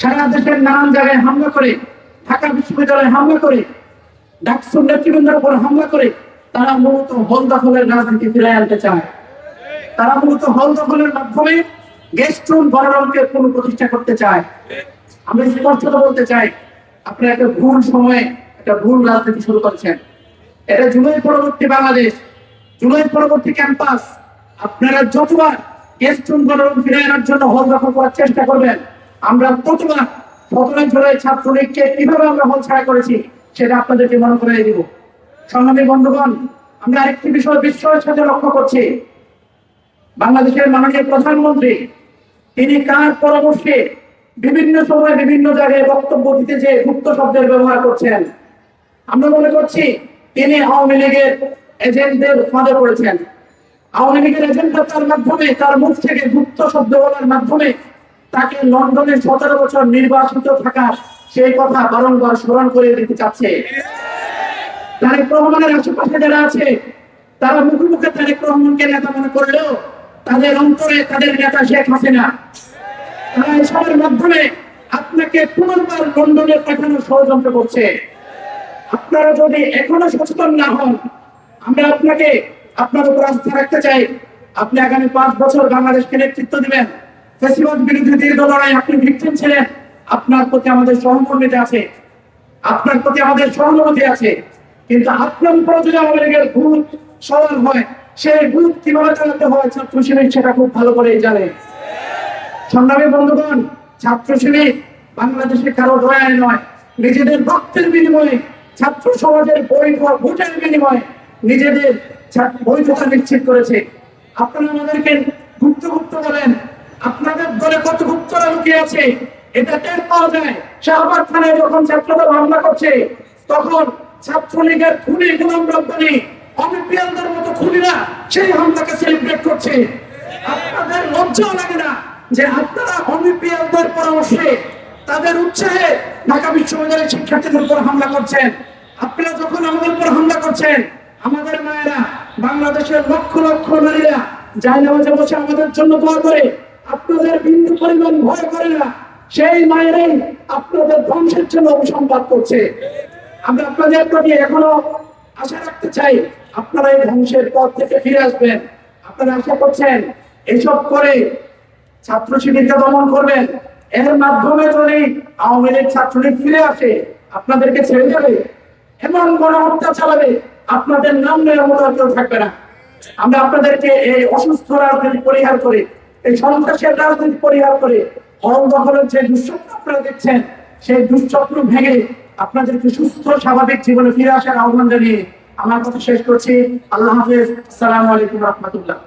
সারা দেশের নানান জায়গায় হামলা করে, ঢাকা বিশ্ববিদ্যালয়ে হামলা করে, ডাকসুর নেতৃবৃন্দের উপর হামলা করে তারা মূলত হল দখলের রাজনীতি ফিরিয়ে আনতে চায়। তারা মূলত হল দখলের মাধ্যমে গেস্ট রুম গণতন্ত্রের পুনঃপ্রতিষ্ঠা করতে চায়। আমি স্পষ্টত বলতে চাই, আপনারা একটা ভুল সময়ে একটা ভুল রাজনীতি শুরু করছেন। এটা জুলাই পরবর্তী বাংলাদেশ, জুলাই পরবর্তী ক্যাম্পাস। আপনারা যতবার গেস্ট রুম গণতন্ত্র ফিরিয়ে আনার জন্য হল দখল করার চেষ্টা করবেন, আমরা ততবার 17 জুলাই ছাত্রলীগকে কিভাবে আমরা হল ছাড়া করেছি সেটা আপনাদেরকে মনে করিয়ে দিব। সংগ্রামী বন্ধুগণ, আমরা আরেকটি বিষয় বিস্ময়ের সাথে লক্ষ্য করছি, বাংলাদেশের মাননীয় প্রধানমন্ত্রী তিনি কার পরামর্শে বিভিন্ন সময় বিভিন্ন জায়গায় বক্তব্য দিতে যে গুপ্ত শব্দের ব্যবহার করছেন। আমরা মনে করছি তিনি আওয়ামী লীগের এজেন্টদের ফাঁদে পড়েছেন। আওয়ামী লীগের এজেন্টরা তার মাধ্যমে, তার মুখ থেকে গুপ্ত শব্দ বলার মাধ্যমে তাকে লন্ডনে 17 বছর নির্বাসিত থাকা সেই কথা বারংবার স্মরণ করে দিতে চাচ্ছে। তারেক রহমানের আশেপাশে যারা আছে তারা মুখে মুখে তারেক রহমানকে নেতা মনে করলেও তাদের অন্তরে তাদের নেতা শেখ হাসিনা। তারা এসবের মাধ্যমে আপনাকে পুনর্বার লন্ডনে পাঠানোর ষড়যন্ত্র করছে। আপনারা যদি এখনো সচেতন না হন, আমরা আপনাকে আপনার উপর আস্থা রাখতে চাই। আপনি আগামী 5 বছর বাংলাদেশকে নেতৃত্ব দিবেন। ফ্যাসিবাদ বিরোধী দীর্ঘ লড়াই আপনি ভিকটিম ছিলেন। আপনার প্রতি আমাদের সহমর্মিতা আছে, আপনার প্রতি আমাদের সহানুভূতি আছে। কিন্তু আপনার উপর যদি আমাদের ভূত সওয়াল হয়, সেই ভূত কিভাবে চালাতে হয় ছাত্র শিবির সেটা খুব ভালো করেই জানে। সংগ্রামী বন্ধুগণ, ছাত্র শিবির বাংলাদেশে কারো দয়ায় নয়, নিজেদের রক্তের বিনিময়ে, ছাত্র সমাজের বৈধ ভোটের বিনিময়ে নিজেদের বৈধতা নিশ্চিত করেছে। আপনারা আমাদেরকে গুপ্ত গুপ্ত বলেন, আপনাদের দলে কত গুপ্তরা লুকিয়ে আছে এটা টের পাওয়া যায়। শাহবাগ থানায় যখন ছাত্রদল হামলা করছে, তখন ছাত্রলীগের খুনি গোলাম রব্বানী, অমিপিয়ালদের মতো খুনিরা সেই হামলাকে সেলিব্রেট করছে। আপনাদের লজ্জা লাগে না যে আপনারা অমিপিয়ালদের পরামর্শে, তাদের উৎসাহে ঢাকা বিশ্ববিদ্যালয়ের শিক্ষার্থীদের উপর হামলা করছেন? আপনারা যখন আমাদের উপর হামলা করছেন, আমাদের মায়েরা, বাংলাদেশের লক্ষ লক্ষ নারীরা জায়নামাজে বসে আমাদের জন্য দোয়া করে, আপনাদের বিন্দু পরিমাণ ভয় করে না। সেই মায়েরাই আপনাদের ধ্বংসের জন্য অভিসম্পাদ করছে। আমরা আপনাদের প্রতি এখনো আশা রাখতে চাই, আপনারা এই ধ্বংসের পথ থেকে ফিরে আসবেন। আপনারা আশা করছেন এইসব করে ছাত্র শিবিরকে দমন করবেন, এর মাধ্যমে যদি আওয়ামী লীগ ছাত্রলীগ ফিরে আসে আপনাদেরকে ছেড়ে যাবে, এমন গণহত্যা চালাবে আপনাদের নাম নেওয়ার মতো আর কেউ থাকবে না। আমরা আপনাদেরকে এই অসুস্থ রাজনীতি পরিহার করে, এই সন্ত্রাসের রাজনীতি পরিহার করে হল দখলের যে দুঃস্বপ্ন আপনারা দেখছেন, সেই দুঃস্বপ্ন ভেঙে আপনাদেরকে সুস্থ স্বাভাবিক জীবনে ফিরে আসার আহ্বান জানিয়ে আমার কথা শেষ করছি। আল্লাহ হাফেজ। আসসালামু আলাইকুম রহমতুল্লাহ।